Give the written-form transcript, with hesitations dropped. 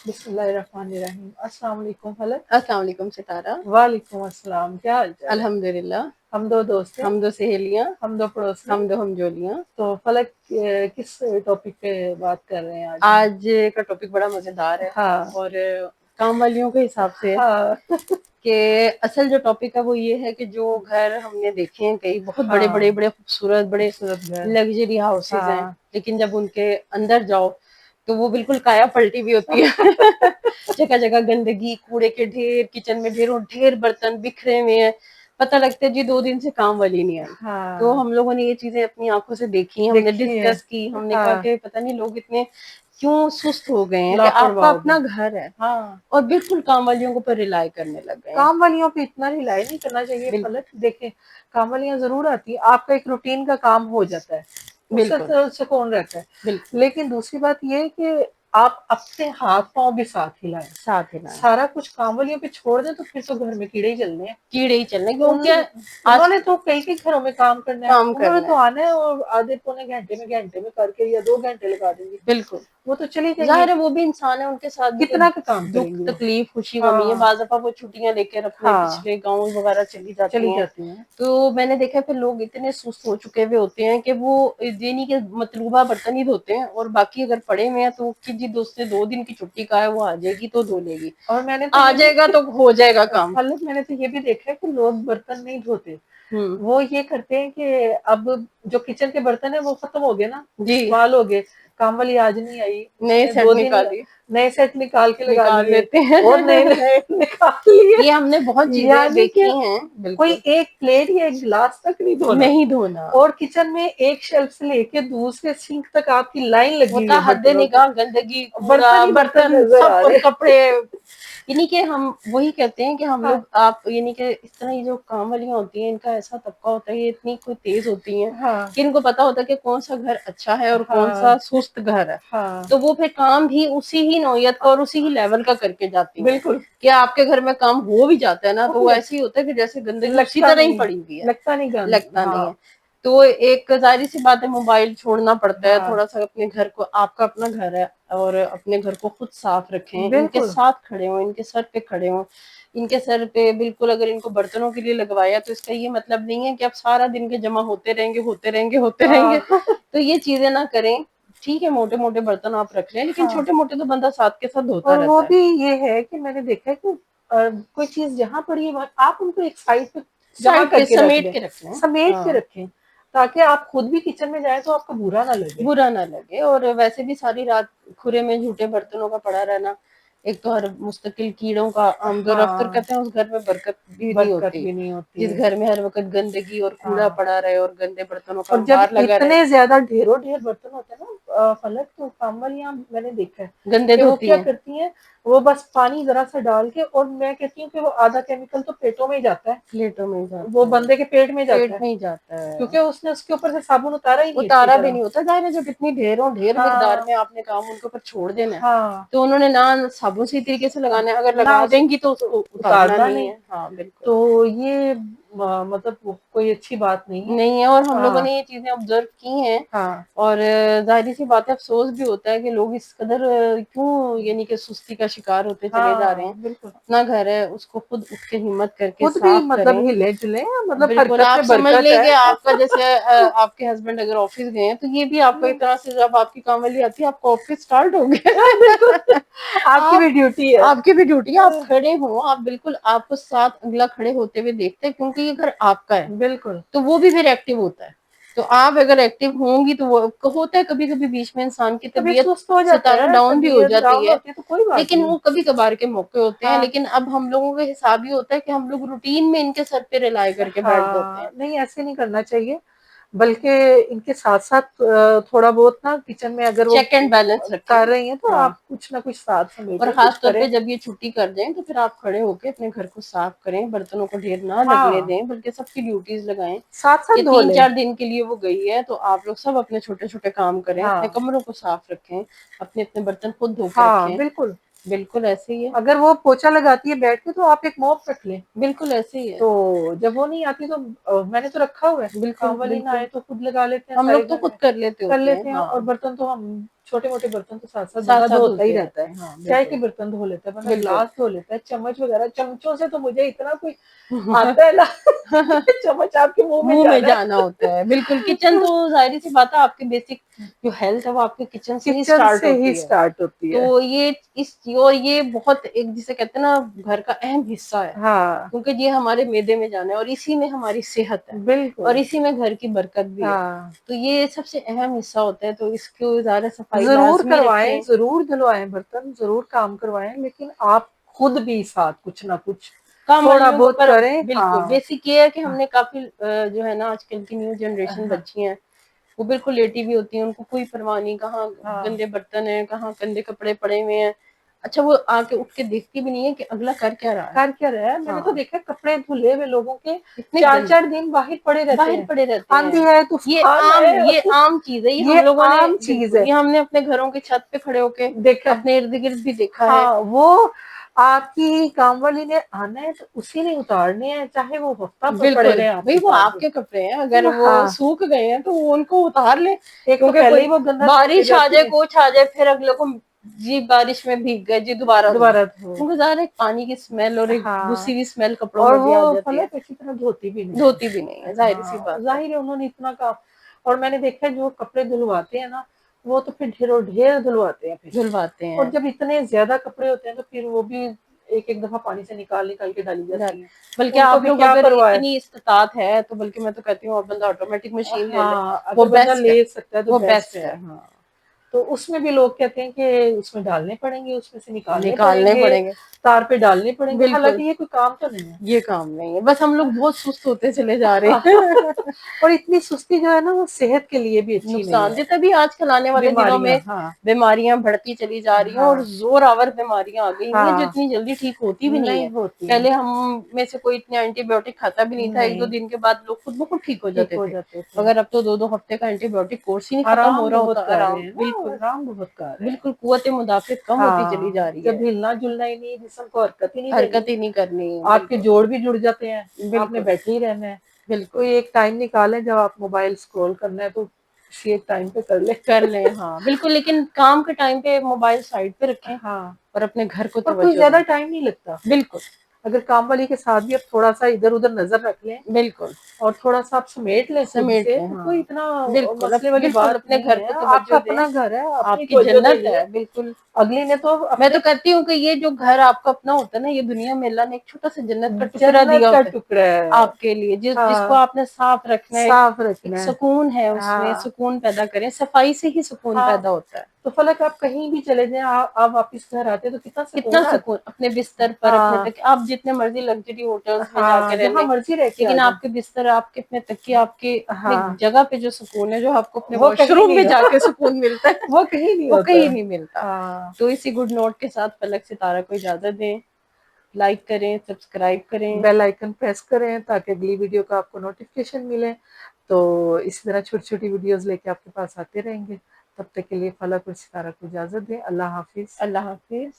बिस्मिल्लाहिर्रहमानिर्रहीम। अस्सलाम वालेकुम फलक। अस्सलाम वालेकुम सितारा। वालेकुम अस्सलाम। क्या हाल चाल है? अल्हम्दुलिल्लाह। हम दो दोस्त हैं, हम दो सहेलियां, हम दो पड़ोसी। हम दो हमजोलियां। तो फलक किस टॉपिक पे बात कर रहे हैं आज? आज का टॉपिक बड़ा मजेदार है हाँ और काम वालियों के हिसाब से है हाँ कि असल जो टॉपिक है वो ये है कि जो घर हमने देखे हैं कई बहुत बड़े हाँ, बड़े बड़े खूबसूरत बड़े खूबसूरत घर। लग्जरी हाउसेज हैं, हाँ लेकिन जब उनके अंदर जाओ तो वो बिल्कुल काया पलटी भी होती है। जगह जगह गंदगी, कूड़े के ढेर, किचन में ढेरों ढेर बर्तन बिखरे हुए हैं। पता लगता है जी 2 दिन से काम वाली नहीं आई। तो हाँ, हम लोगों ने ये चीजें अपनी आंखों से देखी, हमने देखिए। डिस्कस की, हमने कहा हाँ, कि पता नहीं लोग इतने क्यों सुस्त हो गए हैं कि आपका लापरवाह हो अपना गए। घर है हाँ, और बिल्कुल काम वालियों के ऊपर रिलाई करने लग गए हैं। काम वालियों पे इतना रिलाई नहीं करना चाहिए बिल्कुल फलक। देखें, काम वालियां जरूर आती है, आपका एक रूटीन का काम हो जाता है, उससे बिल्कुल तो सुकून रहता है। बिल्कुल लेकिन दूसरी बात ये है कि आप अपने हाथ पांव भी साथ हिलाएं। साथ ही लाए, सारा कुछ काम वालियों पे छोड़ दें तो फिर तो घर में कीड़े ही चलने हैं। कीड़े ही चलने उन क्योंकि आज उन्होंने तो कई कई घरों में काम करना है, काम उन्होंने करना तो है। आना है और आधे पौने घंटे में करके या 2 घंटे लगा देंगे, बिल्कुल वो तो चली जाहिर जाएंगे। है वो भी इंसान है, उनके साथ भी तो कितना का काम दुख करेंगे वो। तकलीफ खुशी गमी है। हाँ बाज़ दफा वो छुट्टियां लेकर अपने हाँ, पिछले गांव वगैरह चली चली जाती हैं। जाती हैं। तो मैंने देखा फिर लोग इतने सुस्त हो चुके हुए होते हैं कि वो ये नहीं कि मतलूबा बर्तन ही धोते हैं और बाकी अगर पड़े हुए हैं तो कि जी दोस्त ने 2 दिन की छुट्टी का है, वो आ जाएगी तो धो लेगी, और मैंने तो आ ये जाएगा भी तो हो जाएगा काम। फलक मैंने तो ये भी देखा है कि लोग बर्तन नहीं धोते। हम्म, वो ये करते हैं कि अब जो किचन के बर्तन है वो खत्म हो गए ना, जी इस्तेमाल हो गए, काम वाली आज नहीं आई, नए उसने सेट 2 दिन निकाली, नए सेट निकाल के लगा निकाल लिए लेते हैं। और नए नए निकाल लिए। ये हमने बहुत चीजें यानी कि देखी हैं। कोई बिल्कुल एक प्लेट या एक गिलास तक नहीं धोना। नहीं धोना और किचन में एक शेल्फ से लेके दूसरे सिंक तक आपकी लाइन लगी हुई होता, है हद बर्तनों की, निगाह गंदगी कूड़ा बर्तन ही बर्तन बर्तन नजर सब आ और रहे कपड़े। यानी कि हम वही कहते हैं कि हम हैं। लोग आप यानी कि इस तरह ये जो काम वालियां होती हैं इनका ऐसा तबका होता है, ये इतनी कोई तेज होती हैं हाँ कि इनको पता होता है कि कौन सा घर अच्छा है और कौन सा हाँ सुस्त घर है। हाँ, तो वो फिर काम भी उसी ही नौयत का और उसी ही लेवल का करके जाती हैं। बिल्कुल कि आपके घर में काम हो भी जाता है ना हो तो भी वो जाता, ऐसे ही होता है कि जैसे गंदगी उसी लगता तरह ही नहीं, पड़ी हुई है, लगता नहीं गन। लगता नहीं हाँ है। तो एक जाहिर सी बात है मोबाइल छोड़ना पड़ता है हाँ, थोड़ा सा, अपने घर को, आपका अपना घर है और अपने घर को खुद साफ रखें, इनके बिल्कुल। साथ खड़े हों, इनके सर पे खड़े हों, इनके सर पे बिल्कुल अगर इनको बर्तनों के लिए लगवाया तो इसका ये मतलब नहीं है कि आप सारा दिन के जमा होते रहेंगे होते रहेंगे होते रहेंगे। हाँ तो ये चीजें ना करें। ठीक है मोटे मोटे बर्तन आप रख लें लेकिन हाँ, छोटे मोटे तो बंदा साथ के साथ धोता और वो रहता है। भी ये है कि मैंने देखा है कि कोई चीज जहाँ पड़ी है आप उनको एक साइड पे जमा साइड पे करके रख समेट दें, के रख लें। समेट के हाँ रखें, ताकि आप खुद भी किचन में जाए तो आपको बुरा ना लगे। बुरा ना लगे। और वैसे भी सारी रात खुरे में झूठे बर्तनों का पड़ा रहना, एक तो हर मुस्तकिल कीड़ों का आमद और रफ्त, हाँ, कहते हैं उस घर में बरकत भी नहीं बरकत होती भी नहीं होती जिस है। घर में हर वक्त गंदगी और कूड़ा हाँ, पड़ा रहे और गंदे बर्तनों का और जब अंबार लगा रहे। इतने ज्यादा ढेरों ढेर बर्तन होते हैं ना फलक, तो काम वालियां मैंने देखा है गंदे कि वो धोती क्या हैं करती हैं, वो बस पानी जरा सा डाल के, और मैं कहती हूँ कि वो आधा केमिकल तो पेटों में ही जाता है, प्लेटों में ही वो जाता है, बंदे के पेट में जाता पेट है, में ही जाता है। क्योंकि उसने उसके ऊपर से साबुन उतारा ही नहीं अच्छी उतारा भी तरह। नहीं होता, जाहिर है जब इतनी ढेरों ढेर मिकदार हाँ में आपने काम उनके ऊपर छोड़ देना है हाँ, तो उन्होंने ना साबुन से तरीके से लगाना है, अगर ना लगा उसे देंगी तो तो उसको उतारना उतारना नहीं नहीं। है। हाँ बिल्कुल तो ये मतलब कोई अच्छी बात नहीं है। नहीं है। और हम लोगों हाँ ने ये चीजें ऑब्जर्व की हैं हाँ और जाहिर सी बात है अफसोस भी होता है कि लोग इस कदर क्यों यानी कि सुस्ती का शिकार होते चले जा रहे हाँ, हैं। बिल्कुल। अपना घर है उसको खुद उठ के हिम्मत करके खुद भी साफ मतलब करें। हिले जुले, मतलब बिल्कुल हरकत आप में समझ बरकत लें है। कि आपका जैसे आपके हस्बैंड अगर ऑफिस गए हैं तो ये भी आपको एक तरह से जब आपकी काम वाली आती है आपका ऑफिस स्टार्ट हो बिल्कुल, गया। आपकी भी आप ड्यूटी है। आपकी भी ड्यूटी है, आप खड़े हो, आप बिल्कुल आपको साथ अगला खड़े होते हुए देखते हैं क्योंकि ये घर आपका है बिल्कुल, तो वो भी फिर एक्टिव होता है। तो आप अगर एक्टिव होंगी तो वो होता है कभी कभी बीच में इंसान की कभी तबीयत सुस्त हो जाता सितारा है, डाउन भी हो तबीयत जाती डाउन है, होती है तो कोई बात लेकिन नहीं। वो कभी कभार के मौके होते हैं। हाँ लेकिन अब हम लोगों के हिसाब ये होता है कि हम लोग रूटीन में इनके सर पे रिलाई करके बैठ जाते हाँ, हैं। नहीं ऐसे नहीं करना चाहिए, बल्कि इनके साथ साथ थोड़ा बहुत ना किचन में अगर वो चेक एंड बैलेंस रखें। कर रही हैं तो हाँ आप कुछ ना कुछ साथ और समेटें, कुछ खास तौर पे करें। जब ये छुट्टी कर जाएं तो फिर आप खड़े होके अपने घर को साफ करें, बर्तनों को ढेर ना लगने हाँ, दें बल्कि सबकी ड्यूटीज लगाएं साथ कि साथ धो तीन लें। चार दिन के लिए वो गई है तो आप लोग सब अपने छोटे छोटे काम करें, अपने हाँ कमरों को साफ रखें, अपने अपने बर्तन खुद धो के हाँ, रखें। बिल्कुल। बिल्कुल ऐसे ही है। अगर वो पोछा लगाती है बैठ के तो आप एक मॉप रख लें। बिल्कुल ऐसे ही है। तो जब वो नहीं आती तो मैंने तो रखा हुआ है, बिल्कुल काम वाली ना बिल्कुल आए तो खुद लगा लेते हैं हम सारे लोग तो घर खुद में, कर लेते कर होते हैं। लेते हैं, हाँ और बर्तन तो हम छोटे मोटे बर्तन तो साथ साथ साथ बंदा साथ धोता होते ही हैं। रहता है, हाँ चाय के बिल्कुल बर्तन धो लेता है बंदा, बिल्कुल। गिलास धो लेता है, चम्मच वगैरह, चमचों से तो मुझे इतना कोई आता है ना चम्मच आपके मुंह में मुंह में जाना जाना होता है, बिल्कुल। किचन तो जाहिर सी बात है, आपकी बेसिक जो हेल्थ है वो आपके किचन से ही किचन स्टार्ट से ही होती है। स्टार्ट होती है। तो ये बहुत एक, जिसे कहते हैं ना, घर का अहम हिस्सा है, हाँ क्योंकि ये हमारे मैदे में जाना है और इसी में हमारी सेहत है और बिल्कुल। इसी में घर की बरकत भी है। हाँ तो ये सबसे अहम हिस्सा होता है, तो इसको ज़्यादा सफाई जरूर लाजमी करवाएं, रखें। जरूर धुलवाएं बर्तन, जरूर काम करवाएं, लेकिन आप खुद भी साथ कुछ ना कुछ काम थोड़ा वालियों को बहुत पर करें। बिल्कुल हाँ बेसिक ये है कि हमने काफी जो है ना, आजकल की न्यू जनरेशन हाँ बच्ची हैं, वो बिल्कुल लेटी भी होती हैं, उनको कोई परवाह नहीं कहाँ हाँ गंदे बर्तन हैं, कहाँ गंदे कपड़े पड़े हुए हैं। अच्छा, वो आके उठ के देखती भी नहीं है कि अगला कर क्या रहा है। कर क्या रहा है। मैंने तो हाँ, देखा कपड़े धुले हुए लोगों के इतने चार गंदे चार दिन बाहर पड़े रहते बाहर हैं, पड़े रहते आंधी हैं। है तूफान है ये आम चीज है, ये हम ये लोगों ने आम चीज बिल्कुल, है। ये हमने अपने घरों की छत पे खड़े होके देखा है। अपने इर्द गिर्द भी देखा है। हाँ वो आपकी काम वाली ने आना है तो उसी ने उतारने हैं, चाहे वो हफ्ता पड़े बिल्कुल रहे भाई, आपके वो साथ। आपके कपड़े हैं, अगर वो हाँ सूख गए हैं तो वो उनको उतार ले, एक तो क्योंकि पहले कोई ही वो गंदा धोके बारिश आ जाती जाए, है, कुछ आ जाए, फिर अगले को जी बारिश में भीग गए जी, दोबारा धो, दोबारा धो। क्योंकि ज़ाहिर है एक पानी की स्मेल और एक घुसी हाँ हुई स्मेल कपड़ों और में भी आ वो जाती है। फलक अच्छी तरह धोती भी नहीं धोती भी नहीं है। है, जाहिर सी हाँ बात है। जाहिर है उन्होंने इतना काम। और मैंने देखा है जो कपड़े धुलवाते हैं ना, वो तो फिर ढेरों ढेर धुलवाते हैं फिर। धुलवाते और हैं। जब इतने ज्यादा कपड़े होते हैं तो फिर वो भी एक एक दफा पानी से निकाल निकाल के डाली जाती हैं। बल्कि उनको आप भी लोग क्या अगर परवाह है। इतनी इस्तात है तो बल्कि मैं तो कहती हूँ, और बंदा ऑटोमेटिक मशीन ले ले, हाँ वो अगर बंदा बेस्ट है, ले सकता है तो वो बेस्ट बेस्ट है। है। हाँ तो उसमें भी लोग कहते हैं कि उसमें डालने पड़ेंगे, उसमें से निकालने निकालने पड़ेंगे, पड़ेंगे, तार पे डालने पड़ेंगे, बिल्कुल। हालांकि ये कोई काम तो नहीं है। ये काम नहीं है, बस हम लोग बहुत सुस्त होते चले जा रहे हाँ हैं। और इतनी सुस्ती जो है ना वो सेहत के लिए भी अच्छी नहीं नुकसान है। दे, तभी आजकल आने वाले दिनों बीमारियां में हाँ बीमारियां बढ़ती चली जा रही हैं और हाँ जोर आवर बीमारियां आ गई हुई हैं, जो हाँ इतनी जल्दी ठीक होती भी नहीं नहीं है। होती है, पहले हम में से कोई इतने एंटीबायोटिक खाता भी नहीं था, एक दो नहीं दिन के बाद लोग खुद ब खुद ठीक हो ठीक जाते हो थे। जाते थे। मगर अब तो 2-2 हफ्ते का एंटीबायोटिक कोर्स ही नहीं खत्म हो आराम रहा बहुत होता। कर रहे आराम हैं ना, बिल्कुल, आराम बहुत कर रहे हैं। बिल्कुल कुव्वत मुदाफिक कम होती चली जा हाँ रही जब है, हिलना जुलना ही नहीं, जिस्म को हरकत ही नहीं देनी, हरकत ही नहीं करनी। आपके बिल्कुल जोड़ भी जुड़ जाते हैं, आपने बिल्कुल बैठे ही रहना है। बिल्कुल कोई एक टाइम निकालें जब आप मोबाइल स्क्रॉल करना है तो किसी एक टाइम पे कर ले कर लें, हाँ बिल्कुल, लेकिन काम के टाइम पे मोबाइल साइड पे रखें हाँ और अपने घर को और कोई तवज्जो ज्यादा दें। टाइम नहीं लगता। बिल्कुल अगर काम वाली के साथ भी आप थोड़ा सा इधर उधर नजर रख लें बिल्कुल और थोड़ा सा आप समेट लें खुद समेट से लें, तो कोई हाँ इतना बिल्कुल। अब मसले वाली बिल्कुल बात अपने नहीं घर है। को आपका तवज्जो दें, अपना घर है, अपनी आपकी तवज्जो जन्नत देनी है, है। बिल्कुल। अगली ने तो मैं तो अपने कहती हूँ कि ये जो घर आपका अपना होता है ना, ये दुनिया में अल्लाह ने एक छोटा सा जन्नत का टुकड़ा जन्नत दिया का होता है टुकड़ा है। आपके लिए, जिसको हाँ आपने साफ रखना है। साफ एक रखना है। सुकून है उसमें, हाँ सुकून पैदा करें, सफाई से ही सुकून हाँ पैदा होता है। तो फलक आप कहीं भी चले जाएं, आप वापिस घर आते तो कितना कितना सुकून आता। सुकून अपने बिस्तर पर, अपने हाँ तक आप जितने मर्जी लग्जरी होटल्स में जाके हाँ रह जहाँ लें, मर्जी रह के आ लेकिन जाए। आपके बिस्तर, आपके अपने तकिए, आपके अपने हाँ जगह पे जो सुकून है, जो आपको अपने वो कहीं वॉशरूम नहीं में होता जाके सुकून मिलता है, वो कहीं नहीं वो होता। कहीं नहीं मिलता। हाँ तो इसी गुड नोट के साथ फलक सितारा को इजाजत दें। लाइक करें, सब्सक्राइब करें। बेल आइकन प्रेस करें ताकि अगली वीडियो का आपको नोटिफिकेशन मिले। तो इसी तरह छोटी छोटी वीडियोस लेके आपके पास आते रहेंगे। तब तक के लिए फलक और सितारा को इजाजत दें। अल्लाह हाफिज। अल्लाह हाफिज।